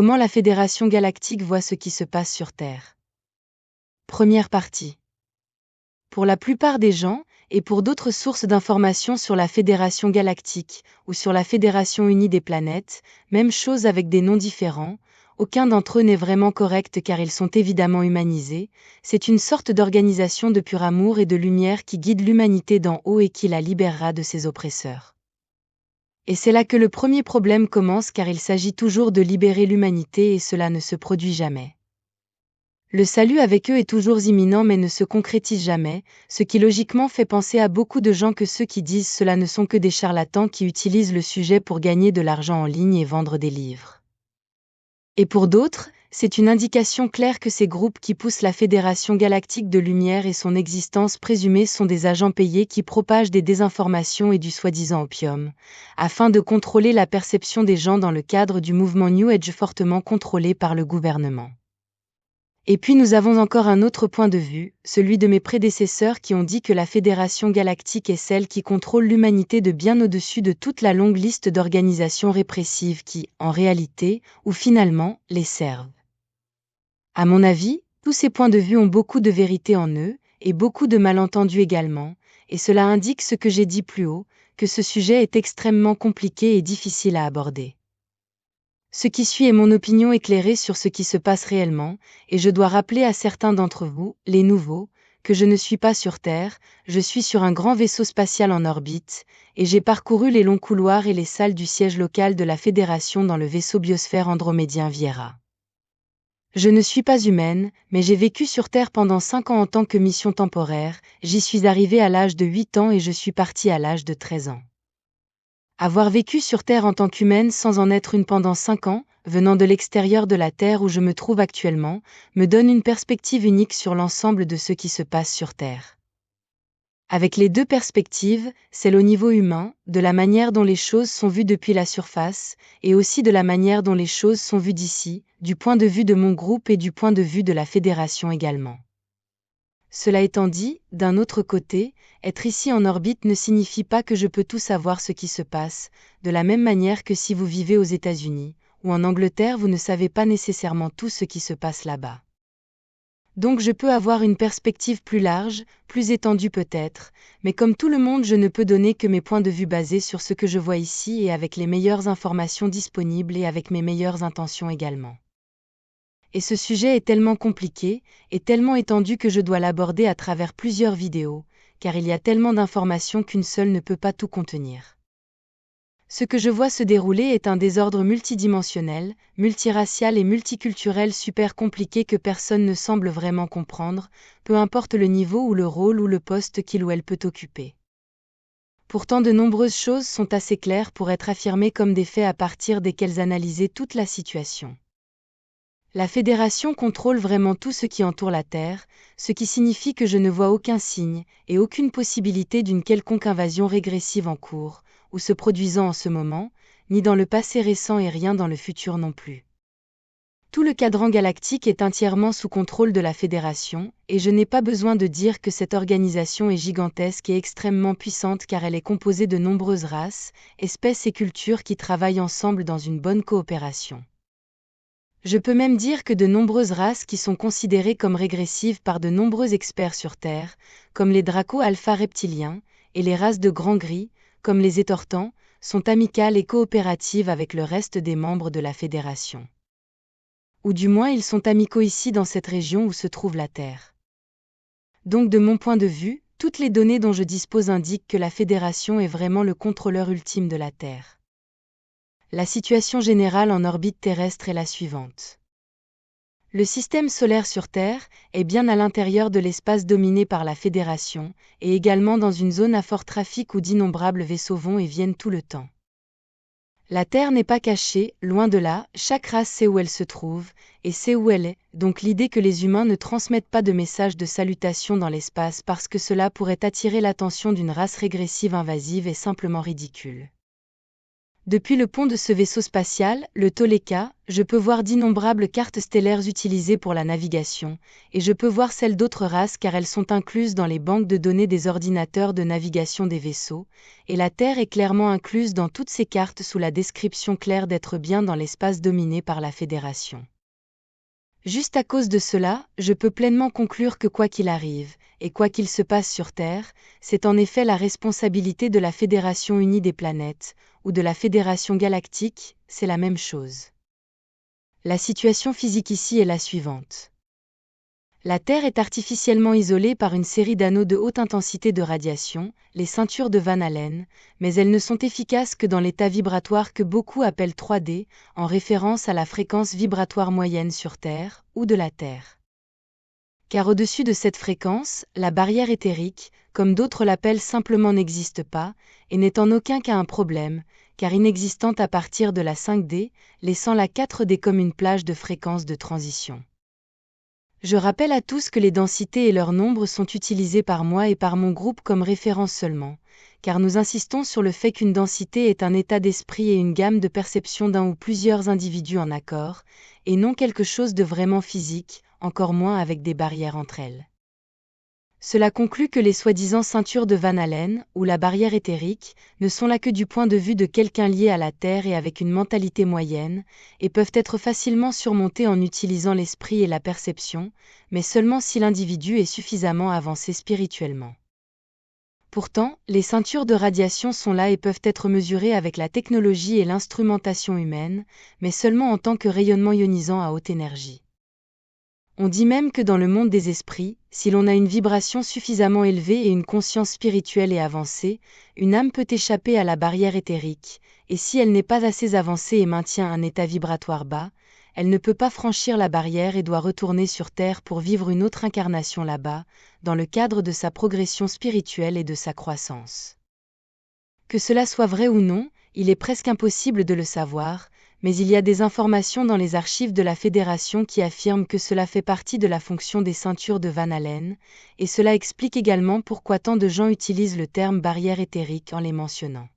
Comment la Fédération Galactique voit ce qui se passe sur Terre. Première partie. Pour la plupart des gens, et pour d'autres sources d'informations sur la Fédération Galactique, ou sur la Fédération Unie des Planètes, même chose avec des noms différents, aucun d'entre eux n'est vraiment correct car ils sont évidemment humanisés, c'est une sorte d'organisation de pur amour et de lumière qui guide l'humanité d'en haut et qui la libérera de ses oppresseurs. Et c'est là que le premier problème commence car il s'agit toujours de libérer l'humanité et cela ne se produit jamais. Le salut avec eux est toujours imminent mais ne se concrétise jamais, ce qui logiquement fait penser à beaucoup de gens que ceux qui disent cela ne sont que des charlatans qui utilisent le sujet pour gagner de l'argent en ligne et vendre des livres. Et pour d'autres, c'est une indication claire que ces groupes qui poussent la Fédération Galactique de Lumière et son existence présumée sont des agents payés qui propagent des désinformations et du soi-disant opium, afin de contrôler la perception des gens dans le cadre du mouvement New Age fortement contrôlé par le gouvernement. Et puis nous avons encore un autre point de vue, celui de mes prédécesseurs qui ont dit que la Fédération Galactique est celle qui contrôle l'humanité de bien au-dessus de toute la longue liste d'organisations répressives qui, en réalité, ou finalement, les servent. À mon avis, tous ces points de vue ont beaucoup de vérité en eux, et beaucoup de malentendus également, et cela indique ce que j'ai dit plus haut, que ce sujet est extrêmement compliqué et difficile à aborder. Ce qui suit est mon opinion éclairée sur ce qui se passe réellement, et je dois rappeler à certains d'entre vous, les nouveaux, que je ne suis pas sur Terre, je suis sur un grand vaisseau spatial en orbite, et j'ai parcouru les longs couloirs et les salles du siège local de la Fédération dans le vaisseau biosphère andromédien Viera. Je ne suis pas humaine, mais j'ai vécu sur Terre pendant 5 ans en tant que mission temporaire, j'y suis arrivée à l'âge de 8 ans et je suis partie à l'âge de 13 ans. Avoir vécu sur Terre en tant qu'humaine sans en être une pendant 5 ans, venant de l'extérieur de la Terre où je me trouve actuellement, me donne une perspective unique sur l'ensemble de ce qui se passe sur Terre. Avec les deux perspectives, celle au niveau humain, de la manière dont les choses sont vues depuis la surface, et aussi de la manière dont les choses sont vues d'ici, du point de vue de mon groupe et du point de vue de la Fédération également. Cela étant dit, d'un autre côté, être ici en orbite ne signifie pas que je peux tout savoir ce qui se passe, de la même manière que si vous vivez aux États-Unis, ou en Angleterre vous ne savez pas nécessairement tout ce qui se passe là-bas. Donc je peux avoir une perspective plus large, plus étendue peut-être, mais comme tout le monde je ne peux donner que mes points de vue basés sur ce que je vois ici et avec les meilleures informations disponibles et avec mes meilleures intentions également. Et ce sujet est tellement compliqué, et tellement étendu que je dois l'aborder à travers plusieurs vidéos, car il y a tellement d'informations qu'une seule ne peut pas tout contenir. Ce que je vois se dérouler est un désordre multidimensionnel, multiracial et multiculturel super compliqué que personne ne semble vraiment comprendre, peu importe le niveau ou le rôle ou le poste qu'il ou elle peut occuper. Pourtant de nombreuses choses sont assez claires pour être affirmées comme des faits à partir desquels analyser toute la situation. La Fédération contrôle vraiment tout ce qui entoure la Terre, ce qui signifie que je ne vois aucun signe et aucune possibilité d'une quelconque invasion régressive en cours, ou se produisant en ce moment, ni dans le passé récent et rien dans le futur non plus. Tout le cadran galactique est entièrement sous contrôle de la Fédération, et je n'ai pas besoin de dire que cette organisation est gigantesque et extrêmement puissante car elle est composée de nombreuses races, espèces et cultures qui travaillent ensemble dans une bonne coopération. Je peux même dire que de nombreuses races qui sont considérées comme régressives par de nombreux experts sur Terre, comme les dracos alpha reptiliens, et les races de grands gris, comme les étortans, sont amicales et coopératives avec le reste des membres de la Fédération. Ou du moins ils sont amicaux ici dans cette région où se trouve la Terre. Donc de mon point de vue, toutes les données dont je dispose indiquent que la Fédération est vraiment le contrôleur ultime de la Terre. La situation générale en orbite terrestre est la suivante. Le système solaire sur Terre est bien à l'intérieur de l'espace dominé par la Fédération, et également dans une zone à fort trafic où d'innombrables vaisseaux vont et viennent tout le temps. La Terre n'est pas cachée, loin de là, chaque race sait où elle se trouve, et sait où elle est, donc l'idée que les humains ne transmettent pas de messages de salutation dans l'espace parce que cela pourrait attirer l'attention d'une race régressive invasive est simplement ridicule. Depuis le pont de ce vaisseau spatial, le Toleka, je peux voir d'innombrables cartes stellaires utilisées pour la navigation, et je peux voir celles d'autres races car elles sont incluses dans les banques de données des ordinateurs de navigation des vaisseaux, et la Terre est clairement incluse dans toutes ces cartes sous la description claire d'être bien dans l'espace dominé par la Fédération. Juste à cause de cela, je peux pleinement conclure que quoi qu'il arrive, et quoi qu'il se passe sur Terre, c'est en effet la responsabilité de la Fédération unie des planètes, ou de la Fédération galactique, c'est la même chose. La situation physique ici est la suivante. La Terre est artificiellement isolée par une série d'anneaux de haute intensité de radiation, les ceintures de Van Allen, mais elles ne sont efficaces que dans l'état vibratoire que beaucoup appellent 3D, en référence à la fréquence vibratoire moyenne sur Terre, ou de la Terre. Car au-dessus de cette fréquence, la barrière éthérique, comme d'autres l'appellent simplement n'existe pas, et n'est en aucun cas un problème, car inexistante à partir de la 5D, laissant la 4D comme une plage de fréquence de transition. Je rappelle à tous que les densités et leur nombre sont utilisés par moi et par mon groupe comme référence seulement, car nous insistons sur le fait qu'une densité est un état d'esprit et une gamme de perception d'un ou plusieurs individus en accord, et non quelque chose de vraiment physique, encore moins avec des barrières entre elles. Cela conclut que les soi-disant ceintures de Van Allen, ou la barrière éthérique, ne sont là que du point de vue de quelqu'un lié à la Terre et avec une mentalité moyenne, et peuvent être facilement surmontées en utilisant l'esprit et la perception, mais seulement si l'individu est suffisamment avancé spirituellement. Pourtant, les ceintures de radiation sont là et peuvent être mesurées avec la technologie et l'instrumentation humaine, mais seulement en tant que rayonnement ionisant à haute énergie. On dit même que dans le monde des esprits, si l'on a une vibration suffisamment élevée et une conscience spirituelle et avancée, une âme peut échapper à la barrière éthérique, et si elle n'est pas assez avancée et maintient un état vibratoire bas, elle ne peut pas franchir la barrière et doit retourner sur Terre pour vivre une autre incarnation là-bas, dans le cadre de sa progression spirituelle et de sa croissance. Que cela soit vrai ou non, il est presque impossible de le savoir, mais il y a des informations dans les archives de la Fédération qui affirment que cela fait partie de la fonction des ceintures de Van Allen, et cela explique également pourquoi tant de gens utilisent le terme barrière éthérique en les mentionnant.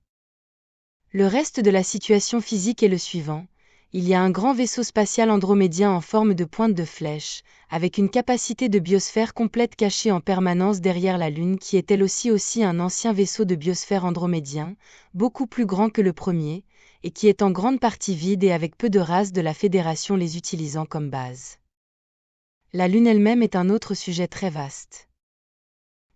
Le reste de la situation physique est le suivant. Il y a un grand vaisseau spatial andromédien en forme de pointe de flèche, avec une capacité de biosphère complète cachée en permanence derrière la Lune qui est elle aussi un ancien vaisseau de biosphère andromédien, beaucoup plus grand que le premier, et qui est en grande partie vide et avec peu de races de la Fédération les utilisant comme base. La Lune elle-même est un autre sujet très vaste.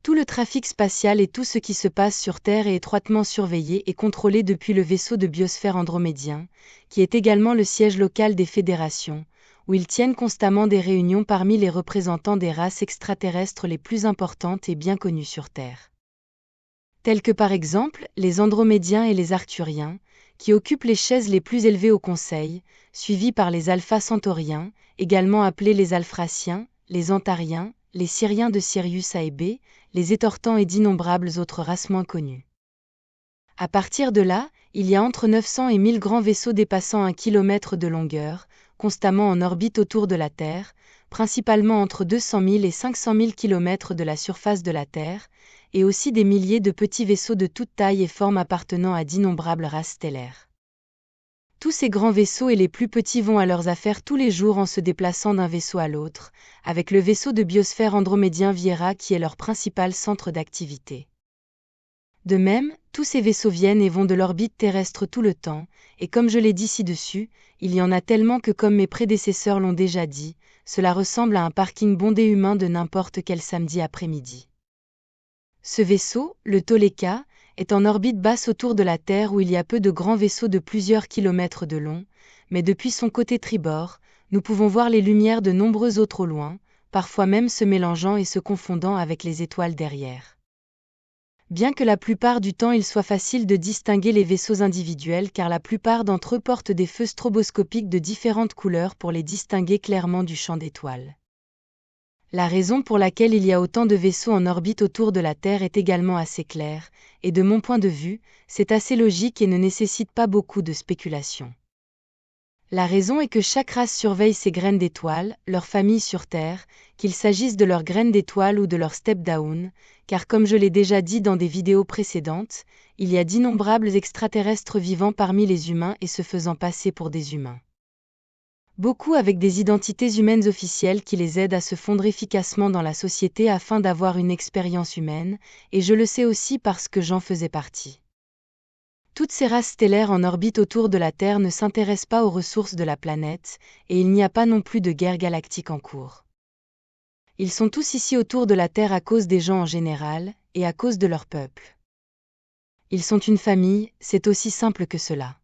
Tout le trafic spatial et tout ce qui se passe sur Terre est étroitement surveillé et contrôlé depuis le vaisseau de biosphère andromédien, qui est également le siège local des fédérations, où ils tiennent constamment des réunions parmi les représentants des races extraterrestres les plus importantes et bien connues sur Terre. Tels que par exemple les Andromédiens et les Arcturiens, qui occupent les chaises les plus élevées au Conseil, suivis par les Alpha Centauriens, également appelés les Alphraciens, les Antariens, les Syriens de Sirius A et B, les Étortans et d'innombrables autres races moins connues. À partir de là, il y a entre 900 et 1000 grands vaisseaux dépassant 1 km de longueur, constamment en orbite autour de la Terre, principalement entre 200 000 et 500 000 km de la surface de la Terre, et aussi des milliers de petits vaisseaux de toute taille et forme appartenant à d'innombrables races stellaires. Tous ces grands vaisseaux et les plus petits vont à leurs affaires tous les jours en se déplaçant d'un vaisseau à l'autre, avec le vaisseau de biosphère andromédien Viera qui est leur principal centre d'activité. De même, tous ces vaisseaux viennent et vont de l'orbite terrestre tout le temps, et comme je l'ai dit ci-dessus, il y en a tellement que comme mes prédécesseurs l'ont déjà dit, cela ressemble à un parking bondé humain de n'importe quel samedi après-midi. Ce vaisseau, le Toleka, est en orbite basse autour de la Terre où il y a peu de grands vaisseaux de plusieurs kilomètres de long, mais depuis son côté tribord, nous pouvons voir les lumières de nombreux autres au loin, parfois même se mélangeant et se confondant avec les étoiles derrière. Bien que la plupart du temps il soit facile de distinguer les vaisseaux individuels car la plupart d'entre eux portent des feux stroboscopiques de différentes couleurs pour les distinguer clairement du champ d'étoiles. La raison pour laquelle il y a autant de vaisseaux en orbite autour de la Terre est également assez claire, et de mon point de vue, c'est assez logique et ne nécessite pas beaucoup de spéculation. La raison est que chaque race surveille ses graines d'étoiles, leur famille sur Terre, qu'il s'agisse de leurs graines d'étoiles ou de leur step-down, car comme je l'ai déjà dit dans des vidéos précédentes, il y a d'innombrables extraterrestres vivant parmi les humains et se faisant passer pour des humains. Beaucoup avec des identités humaines officielles qui les aident à se fondre efficacement dans la société afin d'avoir une expérience humaine, et je le sais aussi parce que j'en faisais partie. Toutes ces races stellaires en orbite autour de la Terre ne s'intéressent pas aux ressources de la planète, et il n'y a pas non plus de guerre galactique en cours. Ils sont tous ici autour de la Terre à cause des gens en général, et à cause de leur peuple. Ils sont une famille, c'est aussi simple que cela.